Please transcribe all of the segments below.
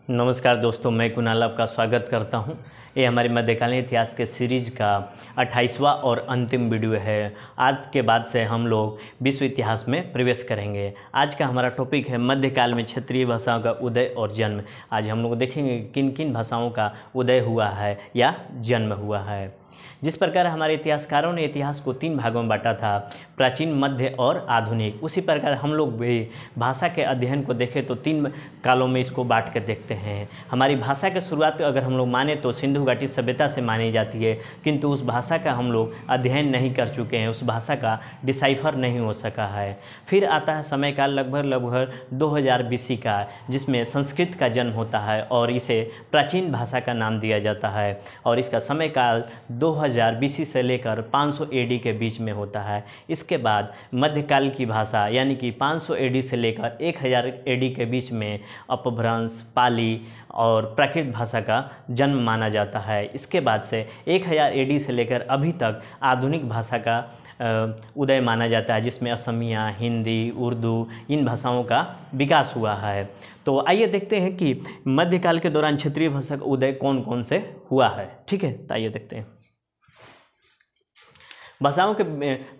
नमस्कार दोस्तों, मैं कुणाल आपका स्वागत करता हूं। ये हमारे मध्यकालीन इतिहास के सीरीज का 28वां और अंतिम वीडियो है। आज के बाद से हम लोग विश्व इतिहास में प्रवेश करेंगे। आज का हमारा टॉपिक है मध्यकाल में क्षेत्रीय भाषाओं का उदय और जन्म। आज हम लोग देखेंगे किन किन भाषाओं का उदय हुआ है या जन्म हुआ है। जिस प्रकार हमारे इतिहासकारों ने इतिहास को 3 भागों में बांटा था, प्राचीन, मध्य और आधुनिक, उसी प्रकार हम लोग भी भाषा के अध्ययन को देखें तो 3 कालों में इसको बांट कर देखते हैं। हमारी भाषा की शुरुआत अगर हम लोग माने तो सिंधु घाटी सभ्यता से मानी जाती है, किंतु उस भाषा का हम लोग अध्ययन नहीं कर चुके हैं, उस भाषा का डिसाइफर नहीं हो सका है। फिर आता है समय काल लगभग 2000 BC का, जिसमें संस्कृत का जन्म होता है और इसे प्राचीन भाषा का नाम दिया जाता है। और इसका समय काल 2000 BC से लेकर 500 AD के बीच में होता है। इसके बाद मध्यकाल की भाषा यानी कि 500 AD से लेकर 1000 AD के बीच में अपभ्रंश, पाली और प्राकृत भाषा का जन्म माना जाता है। इसके बाद से 1000 AD से लेकर अभी तक आधुनिक भाषा का उदय माना जाता है, जिसमें असमिया, हिंदी, उर्दू, इन भाषाओं का विकास हुआ है। तो आइए देखते हैं कि मध्यकाल के दौरान क्षेत्रीय भाषा का उदय कौन कौन से हुआ है। ठीक है, तो आइए देखते हैं। भाषाओं के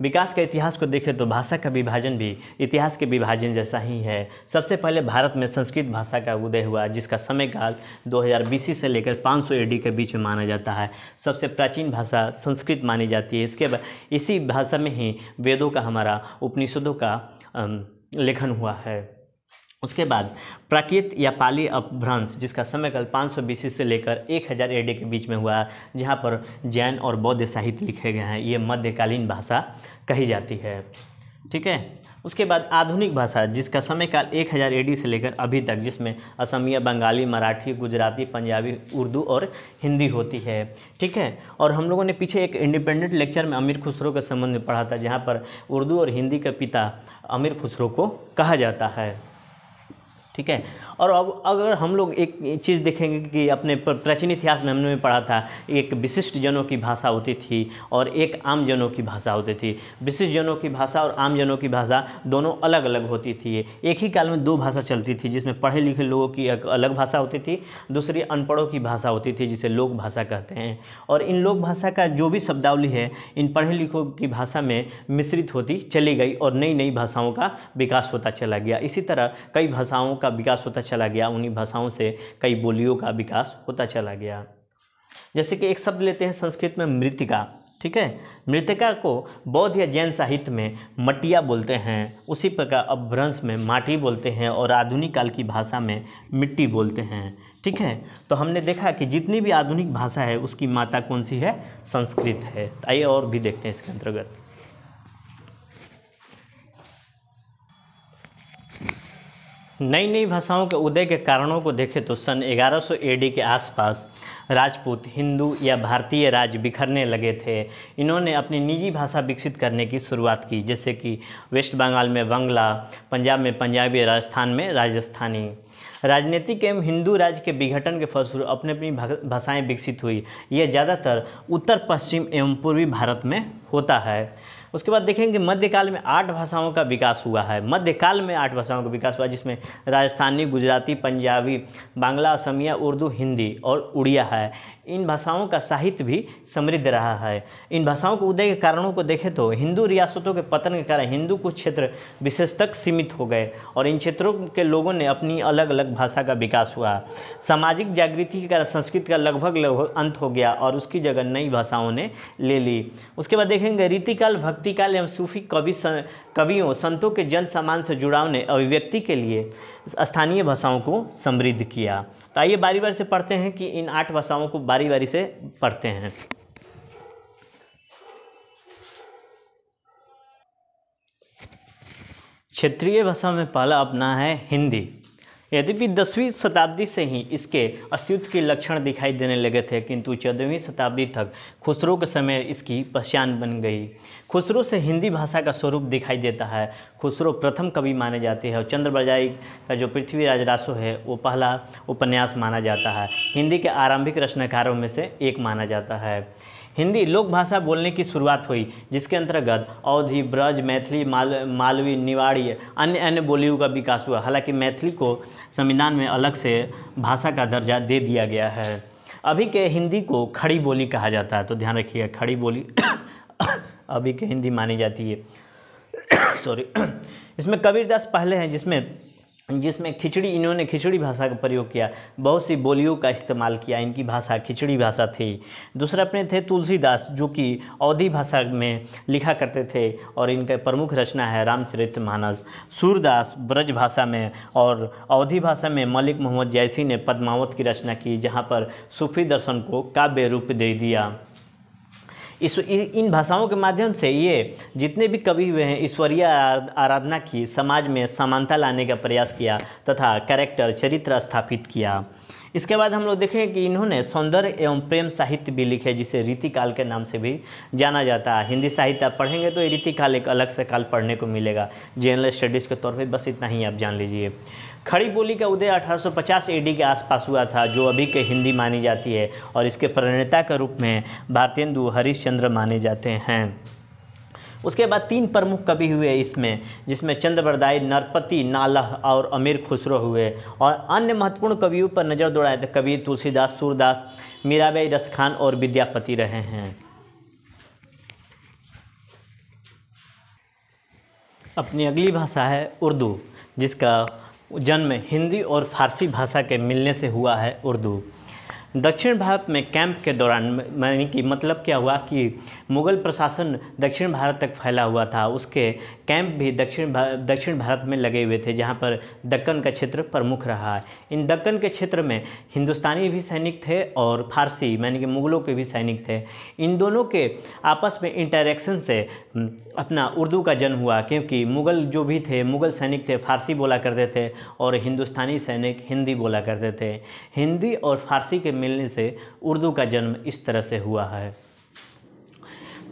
विकास के इतिहास को देखें तो भाषा का विभाजन भी इतिहास के विभाजन जैसा ही है। सबसे पहले भारत में संस्कृत भाषा का उदय हुआ, जिसका समय काल 2000 BC से लेकर 500 AD के बीच में माना जाता है। सबसे प्राचीन भाषा संस्कृत मानी जाती है। इसके बाद इसी भाषा में ही वेदों का, हमारा उपनिषदों का लेखन हुआ है। उसके बाद प्राकृत या पाली अपभ्रंश, जिसका समय काल 500 BC से लेकर 1000 AD के बीच में हुआ, जहाँ पर जैन और बौद्ध साहित्य लिखे गए हैं, ये मध्यकालीन भाषा कही जाती है। ठीक है। उसके बाद आधुनिक भाषा, जिसका समय काल 1000 AD से लेकर अभी तक, जिसमें असमिया, बंगाली, मराठी, गुजराती, पंजाबी, उर्दू और हिंदी होती है। ठीक है। और हम लोगों ने पीछे एक इंडिपेंडेंट लेक्चर में अमीर खुसरो के संबंध में पढ़ा था, जहाँ पर उर्दू और हिंदी के पिता अमीर खुसरो को कहा जाता है। ठीक है। और अब अगर हम लोग एक चीज़ देखेंगे कि अपने प्राचीन इतिहास में हमने पढ़ा था, एक विशिष्ट जनों की भाषा होती थी और एक आम जनों की भाषा होती थी। विशिष्ट जनों की भाषा और आम जनों की भाषा दोनों अलग अलग होती थी। एक ही काल में 2 भाषा चलती थी, जिसमें पढ़े लिखे लोगों की एक अलग भाषा होती थी, दूसरी अनपढ़ों की भाषा होती थी, जिसे लोक भाषा कहते हैं। और इन लोक भाषा का जो भी शब्दावली है, इन पढ़े लिखों की भाषा में मिश्रित होती चली गई और नई नई भाषाओं का विकास होता चला गया। इसी तरह कई भाषाओं का विकास होता चला गया, उन्हीं भाषाओं से कई बोलियों का विकास होता चला गया। जैसे कि एक शब्द लेते हैं संस्कृत में मृतिका। ठीक है। मृतिका को बौद्ध या जैन साहित्य में मटिया बोलते हैं, उसी प्रकार अपभ्रंश में माटी बोलते हैं और आधुनिक काल की भाषा में मिट्टी बोलते हैं। ठीक है। तो हमने देखा कि जितनी भी आधुनिक भाषा है उसकी माता कौन सी है? संस्कृत है। आइए और भी देखते हैं इसके अंतर्गत। नई नई भाषाओं के उदय के कारणों को देखें तो सन 1100 AD के आसपास राजपूत, हिंदू या भारतीय राज्य बिखरने लगे थे। इन्होंने अपनी निजी भाषा विकसित करने की शुरुआत की, जैसे कि वेस्ट बंगाल में बांग्ला, पंजाब में पंजाबी, राजस्थान में राजस्थानी। राजनीतिक एवं हिंदू राज्य के विघटन के फलस्वरूप अपनी अपनी भाषाएं विकसित हुई। यह ज़्यादातर उत्तर पश्चिम एवं पूर्वी भारत में होता है। उसके बाद देखेंगे मध्यकाल में 8 भाषाओं का विकास हुआ है। मध्यकाल में 8 भाषाओं का विकास हुआ, जिसमें राजस्थानी, गुजराती, पंजाबी, बांग्ला, असमिया, उर्दू, हिंदी और उड़िया है। इन भाषाओं का साहित्य भी समृद्ध रहा है। इन भाषाओं के उदय के कारणों को देखें तो हिंदू रियासतों के पतन के कारण हिंदू कुछ क्षेत्र विशेष तक सीमित हो गए और इन क्षेत्रों के लोगों ने अपनी अलग अलग भाषा का विकास हुआ। सामाजिक जागृति के कारण संस्कृत का लगभग अंत हो गया और उसकी जगह नई भाषाओं ने ले ली। उसके बाद देखेंगे रीतिकाल, भक्तिकाल एवं सूफी कवियों, संतों के जन सामान से जुड़ाव ने अभिव्यक्ति के लिए स्थानीय भाषाओं को समृद्ध किया। तो आइए बारी बारी से पढ़ते हैं कि इन 8 भाषाओं को बारी बारी से पढ़ते हैं। क्षेत्रीय भाषा में पहला अपना है हिंदी। यद्यपि 10वीं शताब्दी से ही इसके अस्तित्व के लक्षण दिखाई देने लगे थे, किंतु 14वीं शताब्दी तक खुसरो के समय इसकी पहचान बन गई। खुसरो से हिंदी भाषा का स्वरूप दिखाई देता है। खुसरो प्रथम कवि माने जाते हैं और चंद्रबरजाई का जो पृथ्वीराज रासो है वो पहला उपन्यास माना जाता है। हिंदी के आरंभिक रचनाकारों में से एक माना जाता है। हिंदी लोक भाषा बोलने की शुरुआत हुई, जिसके अंतर्गत अवधी, ब्रज, मैथिली, मालवी, निवाड़ी, अन्य अन्य बोलियों का विकास हुआ। हालांकि मैथिली को संविधान में अलग से भाषा का दर्जा दे दिया गया है। अभी के हिंदी को खड़ी बोली कहा जाता है, तो ध्यान रखिएगा, खड़ी बोली अभी के हिंदी मानी जाती है। सॉरी। इसमें कबीरदास पहले हैं जिसमें खिचड़ी, इन्होंने खिचड़ी भाषा का प्रयोग किया, बहुत सी बोलियों का इस्तेमाल किया, इनकी भाषा खिचड़ी भाषा थी। दूसरा अपने थे तुलसीदास, जो कि अवधी भाषा में लिखा करते थे और इनका प्रमुख रचना है रामचरितमानस। सूरदास ब्रज भाषा में और अवधी भाषा में मलिक मोहम्मद जैसी ने पद्मावत की रचना की, जहाँ पर सूफी दर्शन को काव्य रूप दे दिया। इन भाषाओं के माध्यम से ये जितने भी कवि हुए हैं ईश्वरीय आराधना की, समाज में समानता लाने का प्रयास किया तथा कैरेक्टर, चरित्र स्थापित किया। इसके बाद हम लोग देखें कि इन्होंने सौंदर्य एवं प्रेम साहित्य भी लिखे, जिसे रीतिकाल के नाम से भी जाना जाता है। हिंदी साहित्य आप पढ़ेंगे तो ये रीतिकाल एक अलग से काल पढ़ने को मिलेगा, जनरल स्टडीज़ के तौर पे बस इतना ही आप जान लीजिए। खड़ी बोली का उदय 1850 AD के आसपास हुआ था, जो अभी के हिंदी मानी जाती है, और इसके प्रणेता के रूप में भारतेंदु हरिश्चंद्र माने जाते हैं। उसके बाद 3 प्रमुख कवि हुए इसमें, जिसमें चंद्रबरदाई, नरपति, नालह और अमीर खुसरो हुए। और अन्य महत्वपूर्ण कवियों पर नज़र दौड़ाए तो कबीर, तुलसीदास, सूरदास, मीराबाई, रसखान और विद्यापति रहे हैं। अपनी अगली भाषा है उर्दू, जिसका जन्म हिंदी और फारसी भाषा के मिलने से हुआ है उर्दू। दक्षिण भारत में कैंप के दौरान, यानी कि मतलब क्या हुआ कि मुग़ल प्रशासन दक्षिण भारत तक फैला हुआ था, उसके कैंप भी दक्षिण भारत में लगे हुए थे, जहाँ पर दक्कन का क्षेत्र प्रमुख रहा है। इन दक्कन के क्षेत्र में हिंदुस्तानी भी सैनिक थे और फारसी यानी कि मुग़लों के भी सैनिक थे। इन दोनों के आपस में इंटरेक्शन से अपना उर्दू का जन्म हुआ, क्योंकि मुग़ल जो भी थे, मुग़ल सैनिक थे फारसी बोला करते थे और हिंदुस्तानी सैनिक हिंदी बोला करते थे। हिंदी और फारसी के मिलने से उर्दू का जन्म इस तरह से हुआ है।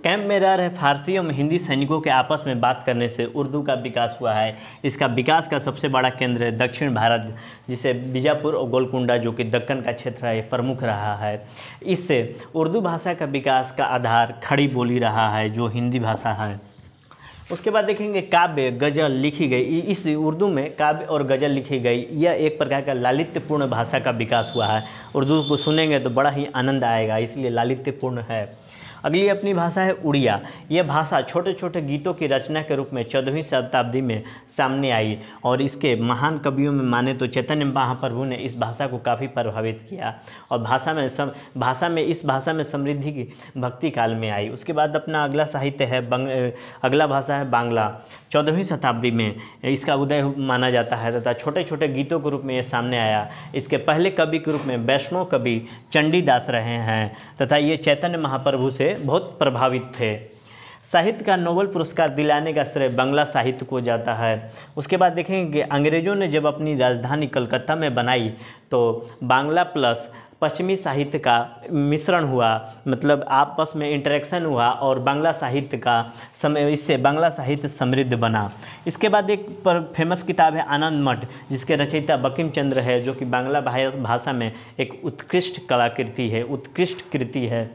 कैंप में रह रहे फारसी एवं हिंदी सैनिकों के आपस में बात करने से उर्दू का विकास हुआ है। इसका विकास का सबसे बड़ा केंद्र है दक्षिण भारत, जिसे बीजापुर और गोलकुंडा, जो कि दक्कन का क्षेत्र है, प्रमुख रहा है। इससे उर्दू भाषा का विकास का आधार खड़ी बोली रहा है, जो हिंदी भाषा है। उसके बाद देखेंगे काव्य, गज़ल लिखी गई। इस उर्दू में काव्य और गज़ल लिखी गई। यह एक प्रकार का लालित्यपूर्ण भाषा का विकास हुआ है। उर्दू को सुनेंगे तो बड़ा ही आनंद आएगा, इसलिए लालित्यपूर्ण है। अगली अपनी भाषा है उड़िया। यह भाषा छोटे छोटे गीतों की रचना के रूप में 14वीं शताब्दी में सामने आई और इसके महान कवियों में माने तो चैतन्य महाप्रभु ने इस भाषा को काफ़ी प्रभावित किया और इस भाषा में समृद्धि की भक्ति काल में आई। उसके बाद अपना अगला साहित्य है अगला भाषा है बांग्ला। 14वीं शताब्दी में इसका उदय माना जाता है तथा छोटे छोटे गीतों के रूप में ये सामने आया। इसके पहले कवि के रूप में वैष्णव कवि चंडीदास रहे हैं तथा ये चैतन्य महाप्रभु से बहुत प्रभावित थे। साहित्य का नोबेल पुरस्कार दिलाने का श्रेय बांग्ला साहित्य को जाता है। उसके बाद देखेंगे कि अंग्रेज़ों ने जब अपनी राजधानी कलकत्ता में बनाई तो बांग्ला प्लस पश्चिमी साहित्य का मिश्रण हुआ, मतलब आपस में इंटरेक्शन हुआ और बांग्ला साहित्य का इससे बांग्ला साहित्य समृद्ध बना। इसके बाद एक फेमस किताब है आनंद मठ, जिसके रचयिता बंकिम चंद्र है, जो कि बांग्ला भाषा में एक उत्कृष्ट कलाकृति है, उत्कृष्ट कृति है।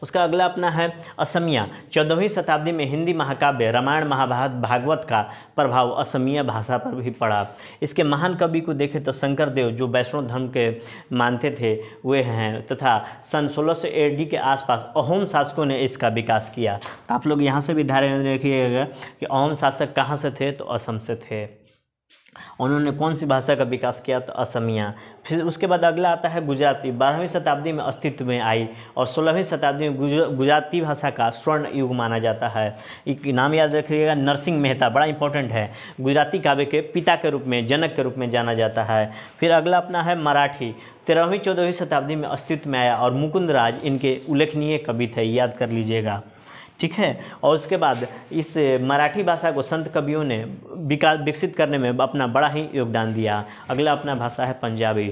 उसका अगला अपना है असमिया। 14वीं शताब्दी में हिंदी महाकाव्य रामायण, महाभारत, भागवत का प्रभाव असमिया भाषा पर भी पड़ा। इसके महान कवि को देखें तो शंकरदेव, जो वैष्णव धर्म के मानते थे, वे हैं तथा सन 1600 AD के आसपास अहोम शासकों ने इसका विकास किया। तो आप लोग यहाँ से भी ध्यान रखिएगा कि अहोम शासक कहाँ से थे, तो असम से थे। उन्होंने कौन सी भाषा का विकास किया, तो असमिया। फिर उसके बाद अगला आता है गुजराती। 12वीं शताब्दी में अस्तित्व में आई और 16वीं शताब्दी में गुजराती भाषा का स्वर्ण युग माना जाता है। एक नाम याद रखिएगा, नरसिंह मेहता, बड़ा इंपॉर्टेंट है। गुजराती काव्य के पिता के रूप में, जनक के रूप में जाना जाता है। फिर अगला अपना है मराठी। 13वीं-14वीं शताब्दी में अस्तित्व में आया और मुकुंद राज इनके उल्लेखनीय कवि थे, याद कर लीजिएगा, ठीक है। और उसके बाद इस मराठी भाषा को संत कवियों ने विकसित करने में अपना बड़ा ही योगदान दिया। अगला अपना भाषा है पंजाबी।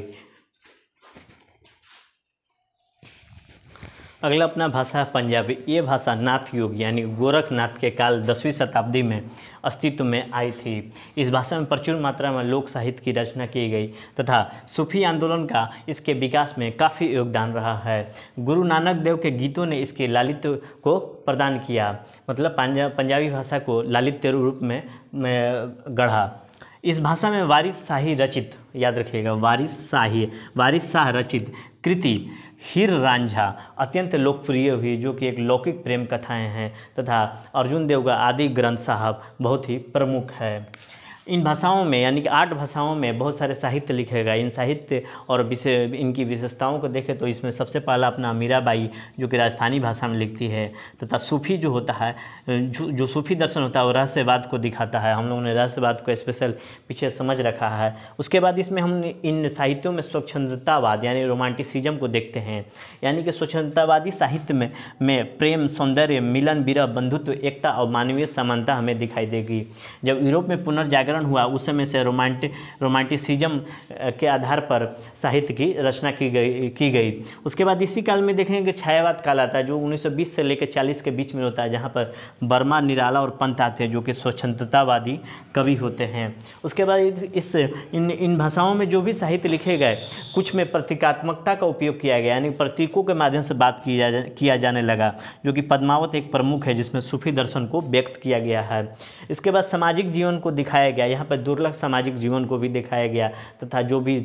अगला अपना भाषा है पंजाबी। ये भाषा नाथ युग यानी गोरखनाथ के काल 10वीं शताब्दी में अस्तित्व में आई थी। इस भाषा में प्रचुर मात्रा में लोक साहित्य की रचना की गई तथा सूफी आंदोलन का इसके विकास में काफ़ी योगदान रहा है। गुरु नानक देव के गीतों ने इसके लालित्य को प्रदान किया, मतलब पंजाबी भाषा को लालित्य रूप में गढ़ा। इस भाषा में वारिस शाही रचित, याद रखिएगा, वारिस शाह रचित कृति हीर रांझा अत्यंत लोकप्रिय हुई, जो कि एक लौकिक प्रेम कथाएं हैं तथा अर्जुन देव का आदि ग्रंथ साहब बहुत ही प्रमुख है। इन भाषाओं में यानी कि 8 भाषाओं में बहुत सारे साहित्य लिखे गए। इन साहित्य और इनकी विशेषताओं को देखें तो इसमें सबसे पहला अपना मीराबाई जो कि राजस्थानी भाषा में लिखती है तथा सूफी जो होता है, जो सूफी दर्शन होता है वो रहस्यवाद को दिखाता है। हम लोगों ने रहस्यवाद को स्पेशल पीछे समझ रखा है। उसके बाद इसमें हम इन साहित्यों में स्वच्छंदतावाद यानी रोमांटिसिज्म को देखते हैं, यानी कि स्वच्छंदतावादी साहित्य में प्रेम, सौंदर्य, मिलन, विरह, बंधुत्व, एकता और मानवीय समानता हमें दिखाई देगी। जब यूरोप में पुनर्जागरण हुआ उस समय से रोमांटिसिज्म के आधार पर साहित्य की रचना की गई। उसके बाद इसी काल में देखेंगे कि छायावाद काल आता है जो 1920 से लेकर 40 के बीच में होता है, जहाँ पर वर्मा, निराला और पंत आते हैं जो कि स्वच्छंदतावादी कवि होते हैं। उसके बाद इन भाषाओं में जो भी साहित्य लिखे गए कुछ में प्रतीकात्मकता का उपयोग किया गया, यानी प्रतीकों के माध्यम से बात किया जाने लगा, जो कि पद्मावत एक प्रमुख है जिसमें सूफी दर्शन को व्यक्त किया गया है। इसके बाद सामाजिक जीवन को दिखाया गया, यहाँ पर दुर्लभ सामाजिक जीवन को भी दिखाया गया तथा जो भी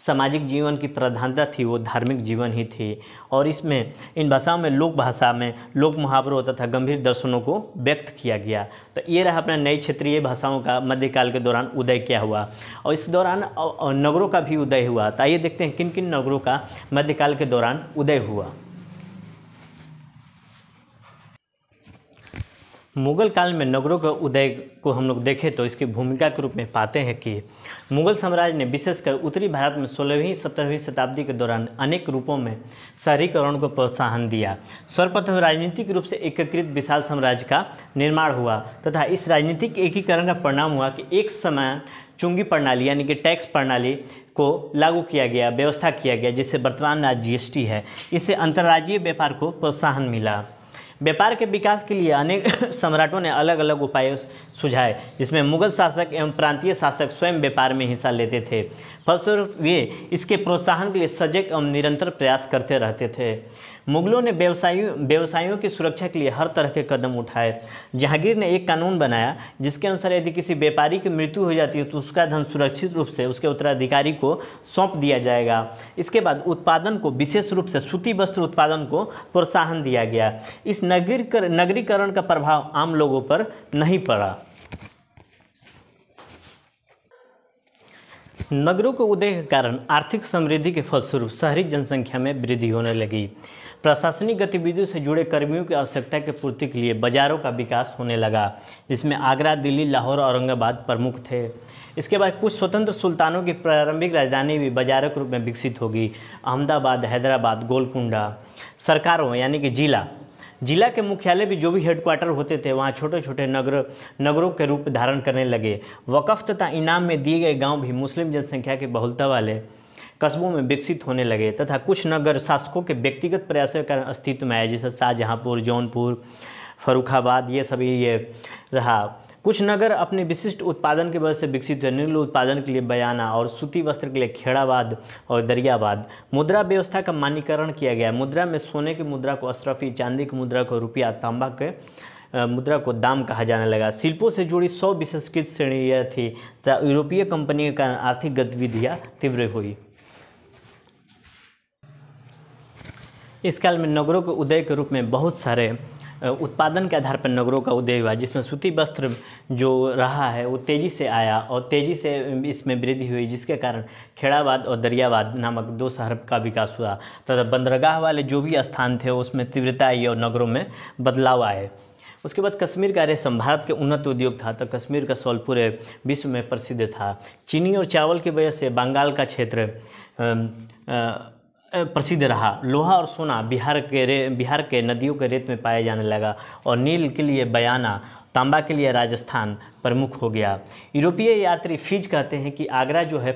सामाजिक जीवन की प्रधानता थी वो धार्मिक जीवन ही थी। और इसमें इन भाषाओं में लोक भाषा में लोक मुहावरों तथा गंभीर दर्शनों को व्यक्त किया गया। तो ये रहा अपना नई क्षेत्रीय भाषाओं का मध्यकाल के दौरान उदय क्या हुआ, और इस दौरान नगरों का भी उदय हुआ। तो आइए देखते हैं किन किन नगरों का मध्यकाल के दौरान उदय हुआ। मुगल काल में नगरों के उदय को हम लोग देखें तो इसकी भूमिका के रूप में पाते हैं कि मुगल साम्राज्य ने विशेषकर उत्तरी भारत में 16वीं 17वीं शताब्दी के दौरान अनेक रूपों में शहरीकरण को प्रोत्साहन दिया। सर्वप्रथम राजनीतिक रूप से एकीकृत विशाल साम्राज्य का निर्माण हुआ तथा इस राजनीतिक एकीकरण का परिणाम हुआ कि एक समान चुंगी प्रणाली यानी कि टैक्स प्रणाली को लागू किया गया, व्यवस्था किया गया, जिससे वर्तमान आज GST है। इससे अंतर्राज्यीय व्यापार को प्रोत्साहन मिला। व्यापार के विकास के लिए अनेक सम्राटों ने अलग अलग उपाय सुझाए, जिसमें मुगल शासक एवं प्रांतीय शासक स्वयं व्यापार में हिस्सा लेते थे। फलस्वरूप वे इसके प्रोत्साहन के लिए सजग एवं निरंतर प्रयास करते रहते थे। मुगलों ने व्यवसायियों की सुरक्षा के लिए हर तरह के कदम उठाए। जहांगीर ने एक कानून बनाया जिसके अनुसार यदि किसी व्यापारी की मृत्यु हो जाती है तो उसका धन सुरक्षित रूप से उसके उत्तराधिकारी को सौंप दिया जाएगा। इसके बाद उत्पादन को, विशेष रूप से सूती वस्त्र उत्पादन को प्रोत्साहन दिया गया। इस नगरीकरण का प्रभाव आम लोगों पर नहीं पड़ा। नगरों के उदय के कारण आर्थिक समृद्धि के फलस्वरूप शहरी जनसंख्या में वृद्धि होने लगी। प्रशासनिक गतिविधियों से जुड़े कर्मियों की आवश्यकता की पूर्ति के लिए बाज़ारों का विकास होने लगा, जिसमें आगरा, दिल्ली, लाहौर और औरंगाबाद प्रमुख थे। इसके बाद कुछ स्वतंत्र सुल्तानों की प्रारंभिक राजधानी भी बाज़ारों के रूप में विकसित होगी। अहमदाबाद, हैदराबाद, गोलकुंडा। सरकारों यानी कि जिला के मुख्यालय भी, जो भी हेडक्वार्टर होते थे, वहाँ छोटे छोटे नगरों के रूप धारण करने लगे। वक़्फ़ तथा इनाम में दिए गए गांव भी मुस्लिम जनसंख्या की बहुलता वाले कस्बों में विकसित होने लगे तथा कुछ नगर शासकों के व्यक्तिगत प्रयासों के कारण अस्तित्व में आए, जैसे शाहजहाँपुर, जौनपुर, फर्रुखाबाद, ये सभी ये रहा। कुछ नगर अपने विशिष्ट उत्पादन की वजह से विकसित हुए। नील उत्पादन के लिए बयाना और सूती वस्त्र के लिए खेड़ाबाद और दरियाबाद। मुद्रा व्यवस्था का मानकीकरण किया गया। मुद्रा में सोने की मुद्रा को अशरफी, चांदी की मुद्रा को रुपया, तांबा के मुद्रा को दाम कहा जाने लगा। शिल्पों से जुड़ी 100 विशेषकृत श्रेणियाँ थी तथा यूरोपीय कंपनी का आर्थिक गतिविधियाँ तीव्र हुई। इस काल में नगरों के उदय के रूप में बहुत सारे उत्पादन के आधार पर नगरों का उदय हुआ, जिसमें सूती वस्त्र जो रहा है वो तेज़ी से आया और तेज़ी से इसमें वृद्धि हुई, जिसके कारण खेड़ाबाद और दरियाबाद नामक 2 शहर का विकास हुआ तथा बंदरगाह वाले जो भी स्थान थे उसमें तीव्रता आई और नगरों में बदलाव आए। उसके बाद कश्मीर का रेशम भारत के उन्नत उद्योग था, तो कश्मीर का शॉल पूरे विश्व में प्रसिद्ध था। चीनी और चावल की वजह से बंगाल का क्षेत्र प्रसिद्ध रहा। लोहा और सोना बिहार के नदियों के रेत में पाया जाने लगा और नील के लिए बयाना, तांबा के लिए राजस्थान, प्रमुख हो गया। यूरोपीय यात्री फिज कहते हैं कि आगरा जो है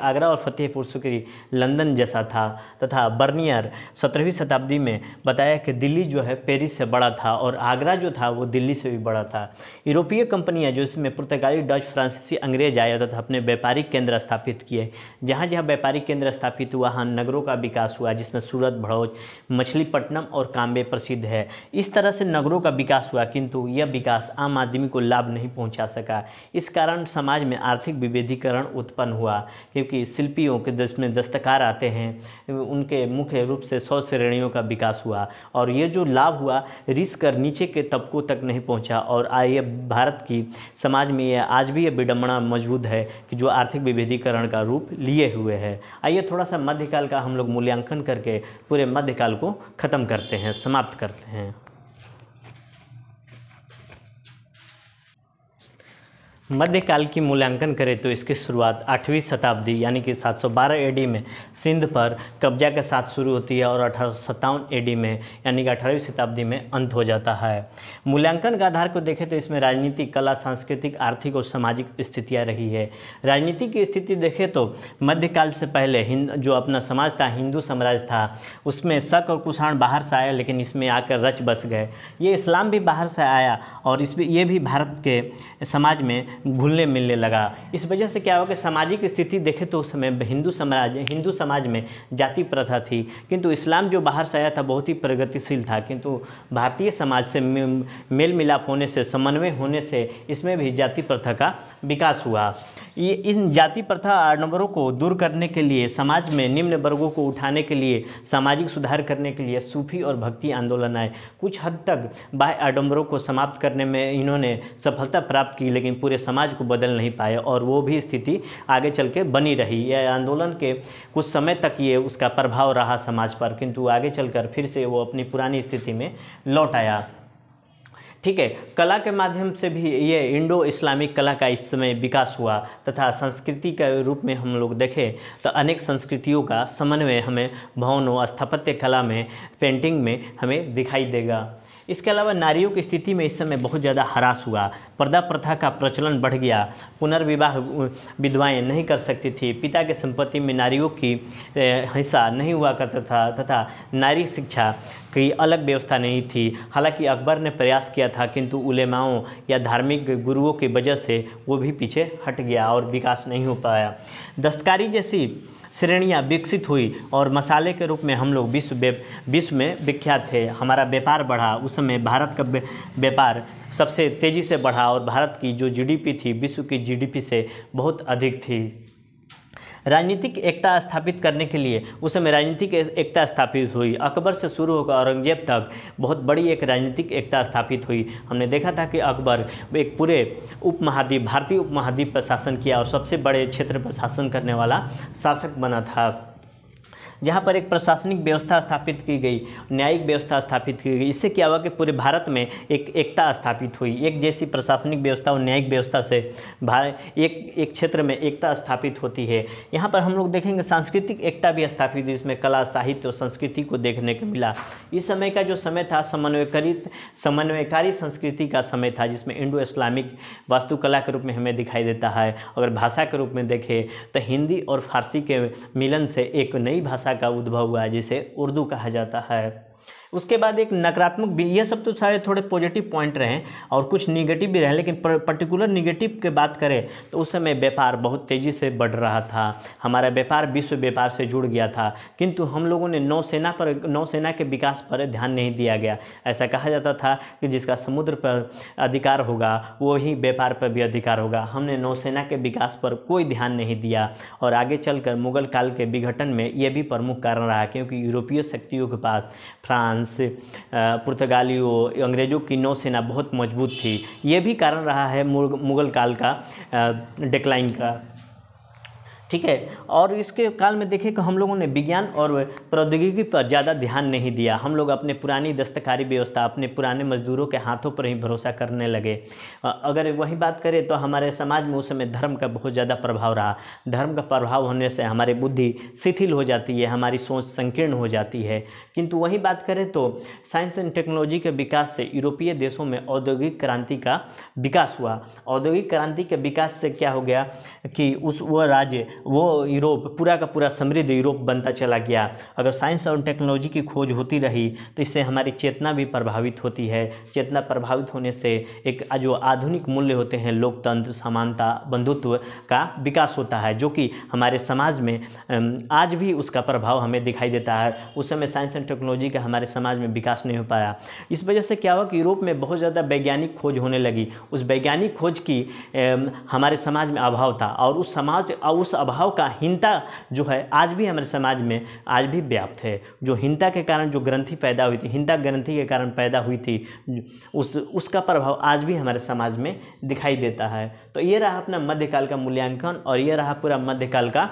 आगरा और फतेहपुर सिकरी लंदन जैसा था, तथा बर्नियर 17वीं शताब्दी में बताया कि दिल्ली जो है पेरिस से बड़ा था और आगरा जो था वो दिल्ली से भी बड़ा था। यूरोपीय कंपनियां जो इसमें पुर्तगाली, डच, फ्रांसीसी, अंग्रेज आए तथा अपने व्यापारिक केंद्र स्थापित किए। जहाँ जहाँ व्यापारिक केंद्र स्थापित हुआ वहाँ नगरों का विकास हुआ, जिसमें सूरत, भड़ौज, मछलीपट्टनम और काम्बे प्रसिद्ध है। इस तरह से नगरों का विकास हुआ, किंतु यह विकास आम आदमी को लाभ नहीं पहुंचा सका। इस कारण समाज में आर्थिक विभेदीकरण उत्पन्न हुआ, क्योंकि शिल्पियों के जिसमें दस्तकार आते हैं उनके मुख्य रूप से 100 श्रेणियों का विकास हुआ, और ये जो लाभ हुआ रिस कर नीचे के तबकों तक नहीं पहुंचा। और ये भारत की समाज में ये आज भी ये विडंबना मौजूद है कि जो आर्थिक विभेदीकरण का रूप लिए हुए है। आइए थोड़ा सा मध्यकाल का हम लोग मूल्यांकन करके पूरे मध्यकाल को ख़त्म करते हैं, समाप्त करते हैं। मध्यकाल की मूल्यांकन करें तो इसकी शुरुआत 8वीं शताब्दी यानी कि 712 एडी में सिंध पर कब्जा के साथ शुरू होती है और 1857 एडी में यानी कि 18वीं शताब्दी में अंत हो जाता है। मूल्यांकन का आधार को देखें तो इसमें राजनीतिक, कला, सांस्कृतिक, आर्थिक और सामाजिक स्थितियाँ रही है। राजनीति की स्थिति देखें तो मध्यकाल से पहले जो अपना समाज था, हिंदू साम्राज्य था, उसमें शक और कुषाण बाहर से आया, लेकिन इसमें आकर रच बस गए। ये इस्लाम भी बाहर से आया और ये भी भारत के समाज में घुलने मिलने लगा। इस वजह से क्या हुआ कि सामाजिक स्थिति देखें तो उस समय हिंदू समाज में जाति प्रथा थी, किंतु इस्लाम जो बाहर से आया था बहुत ही प्रगतिशील था, किंतु भारतीय समाज से मेल मिलाप होने से, समन्वय होने से इसमें भी जाति प्रथा का विकास हुआ। ये इन जाति प्रथा आडंबरों को दूर करने के लिए, समाज में निम्न वर्गों को उठाने के लिए, सामाजिक सुधार करने के लिए सूफी और भक्ति आंदोलन आए। कुछ हद तक बाह्य आडंबरों को समाप्त करने में इन्होंने सफलता प्राप्त की, लेकिन पूरे समाज को बदल नहीं पाए और वो भी स्थिति आगे चल के बनी रही। यह आंदोलन के कुछ समय तक ये उसका प्रभाव रहा समाज पर, किंतु आगे चलकर फिर से वो अपनी पुरानी स्थिति में लौट आया। ठीक है, कला के माध्यम से भी ये इंडो इस्लामिक कला का इस समय विकास हुआ, तथा संस्कृति के रूप में हम लोग देखें तो अनेक संस्कृतियों का समन्वय हमें भवनों, स्थापत्य कला में, पेंटिंग में हमें दिखाई देगा। इसके अलावा नारियों की स्थिति में इस समय बहुत ज़्यादा ह्रास हुआ, पर्दा प्रथा का प्रचलन बढ़ गया, पुनर्विवाह विधवाएं नहीं कर सकती थी, पिता के संपत्ति में नारियों की हिस्सा नहीं हुआ करता था, तथा नारी शिक्षा की अलग व्यवस्था नहीं थी। हालांकि अकबर ने प्रयास किया था, किंतु उलेमाओं या धार्मिक गुरुओं की वजह से वो भी पीछे हट गया और विकास नहीं हो पाया। दस्तकारी जैसी श्रेणियाँ विकसित हुई और मसाले के रूप में हम लोग विश्व में विख्यात थे। हमारा व्यापार बढ़ा, उस समय भारत का व्यापार सबसे तेज़ी से बढ़ा और भारत की जो जीडीपी थी विश्व की जीडीपी से बहुत अधिक थी। राजनीतिक एकता स्थापित करने के लिए उस समय राजनीतिक एकता स्थापित हुई। अकबर से शुरू होकर औरंगजेब तक बहुत बड़ी एक राजनीतिक एकता स्थापित हुई। हमने देखा था कि अकबर एक पूरे उपमहाद्वीप, भारतीय उपमहाद्वीप पर शासन किया और सबसे बड़े क्षेत्र पर शासन करने वाला शासक बना था, जहाँ पर एक प्रशासनिक व्यवस्था स्थापित की गई, न्यायिक व्यवस्था स्थापित की गई। इससे क्या हुआ कि पूरे भारत में एक एकता स्थापित हुई। एक जैसी प्रशासनिक व्यवस्था और न्यायिक व्यवस्था से एक क्षेत्र में एकता स्थापित होती है। यहाँ पर हम लोग देखेंगे सांस्कृतिक एकता भी स्थापित हुई, जिसमें कला, साहित्य और संस्कृति को देखने को मिला। इस समय का जो समय था समन्वयकारी संस्कृति का समय था, जिसमें इंडो इस्लामिक वास्तुकला के रूप में हमें दिखाई देता है। अगर भाषा के रूप में देखें तो हिंदी और फारसी के मिलन से एक नई भाषा का उद्भव हुआ है, जिसे उर्दू कहा जाता है। उसके बाद एक नकारात्मक भी, ये सब तो सारे थोड़े पॉजिटिव पॉइंट रहे और कुछ निगेटिव भी रहे, लेकिन पर्टिकुलर निगेटिव की बात करें तो उस समय व्यापार बहुत तेज़ी से बढ़ रहा था। हमारा व्यापार विश्व व्यापार से जुड़ गया था, किंतु हम लोगों ने नौसेना के विकास पर ध्यान नहीं दिया गया। ऐसा कहा जाता था कि जिसका समुद्र पर अधिकार होगा वही व्यापार पर भी अधिकार होगा। हमने नौसेना के विकास पर कोई ध्यान नहीं दिया और आगे चलकर मुगल काल के विघटन में यह भी प्रमुख कारण रहा, क्योंकि यूरोपीय शक्तियों के पास फ्रांस, पुर्तगालियों, अंग्रेज़ों की नौसेना बहुत मजबूत थी। ये भी कारण रहा है मुगल काल का डिक्लाइन का। ठीक है। और इसके काल में देखें कि हम लोगों ने विज्ञान और प्रौद्योगिकी पर ज़्यादा ध्यान नहीं दिया। हम लोग अपने पुरानी दस्तकारी व्यवस्था, अपने पुराने मजदूरों के हाथों पर ही भरोसा करने लगे। अगर वही बात करें तो हमारे समाज में उस समय धर्म का बहुत ज़्यादा प्रभाव रहा। धर्म का प्रभाव होने से हमारी बुद्धि शिथिल हो जाती है, हमारी सोच संकीर्ण हो जाती है। किंतु वही बात करें तो साइंस एंड टेक्नोलॉजी के विकास से यूरोपीय देशों में औद्योगिक क्रांति का विकास हुआ। औद्योगिक क्रांति के विकास से क्या हो गया कि वो राज्य, वो यूरोप पूरा का पूरा समृद्ध यूरोप बनता चला गया। अगर साइंस और टेक्नोलॉजी की खोज होती रही तो इससे हमारी चेतना भी प्रभावित होती है। चेतना प्रभावित होने से एक जो आधुनिक मूल्य होते हैं, लोकतंत्र, समानता, बंधुत्व का विकास होता है, जो कि हमारे समाज में आज भी उसका प्रभाव हमें दिखाई देता है। उस समय साइंस एंड टेक्नोलॉजी का हमारे समाज में विकास नहीं हो पाया। इस वजह से क्या हुआ कि यूरोप में बहुत ज़्यादा वैज्ञानिक खोज होने लगी। उस वैज्ञानिक खोज की हमारे समाज में अभाव था, और उस अभाव का हीनता जो है आज भी हमारे समाज में आज भी व्याप्त है। जो हीनता के कारण जो ग्रंथि पैदा हुई थी, हीनता ग्रंथि के कारण पैदा हुई थी, उसका प्रभाव आज भी हमारे समाज में दिखाई देता है। तो ये रहा अपना मध्यकाल का मूल्यांकन, और ये रहा पूरा मध्यकाल का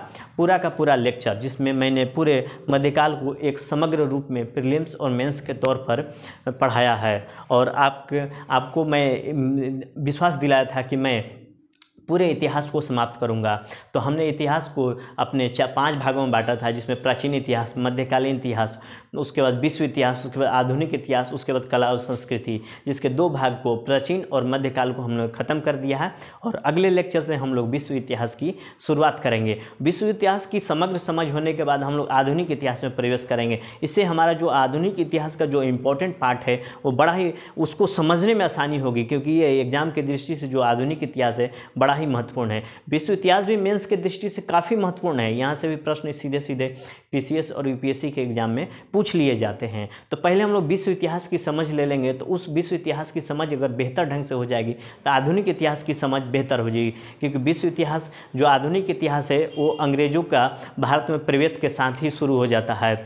पूरा लेक्चर, जिसमें मैंने पूरे मध्यकाल को एक समग्र रूप में प्रीलिम्स और मेंस के तौर पर पढ़ाया है। और आपको मैं विश्वास दिलाया था कि मैं पूरे इतिहास को समाप्त करूंगा। तो हमने इतिहास को अपने 5 भागों में बांटा था, जिसमें प्राचीन इतिहास, मध्यकालीन इतिहास, उसके बाद विश्व इतिहास, उसके बाद आधुनिक इतिहास, उसके बाद कला और संस्कृति, जिसके 2 भाग को, प्राचीन और मध्यकाल को, हम लोग ख़त्म कर दिया है। और अगले लेक्चर से हम लोग विश्व इतिहास की शुरुआत करेंगे। विश्व इतिहास की समग्र समझ होने के बाद हम लोग आधुनिक इतिहास में प्रवेश करेंगे। इससे हमारा जो आधुनिक इतिहास का जो इम्पोर्टेंट पार्ट है वो बड़ा ही, उसको समझने में आसानी होगी, क्योंकि ये एग्जाम की दृष्टि से जो आधुनिक इतिहास है बड़ा ही महत्वपूर्ण है। विश्व इतिहास भी मेंस के दृष्टि से काफ़ी महत्वपूर्ण है। यहाँ से भी प्रश्न सीधे सीधे पीसीएस और यूपीएससी के एग्जाम में पूछ लिए जाते हैं। तो पहले हम लोग विश्व इतिहास की समझ ले लेंगे, तो उस विश्व इतिहास की समझ अगर बेहतर ढंग से हो जाएगी तो आधुनिक इतिहास की समझ बेहतर हो जाएगी। क्योंकि विश्व इतिहास, जो आधुनिक इतिहास है, वो अंग्रेजों का भारत में प्रवेश के साथ ही शुरू हो जाता है,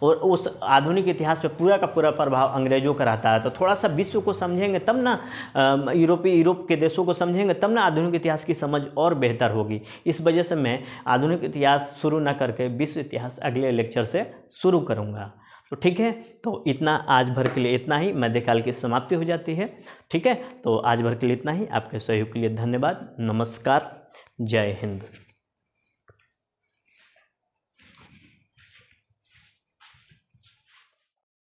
और उस आधुनिक इतिहास पे पूरा का पूरा प्रभाव अंग्रेजों का रहता है। तो थोड़ा सा विश्व को समझेंगे तब ना, यूरोप के देशों को समझेंगे तब ना आधुनिक इतिहास की समझ और बेहतर होगी। इस वजह से मैं आधुनिक इतिहास शुरू ना करके विश्व इतिहास अगले लेक्चर से शुरू करूँगा। तो ठीक है, तो इतना आज भर के लिए इतना ही, मध्यकाल की समाप्ति हो जाती है। ठीक है, तो आज भर के लिए इतना ही। आपके सहयोग के लिए धन्यवाद। नमस्कार, जय हिंद।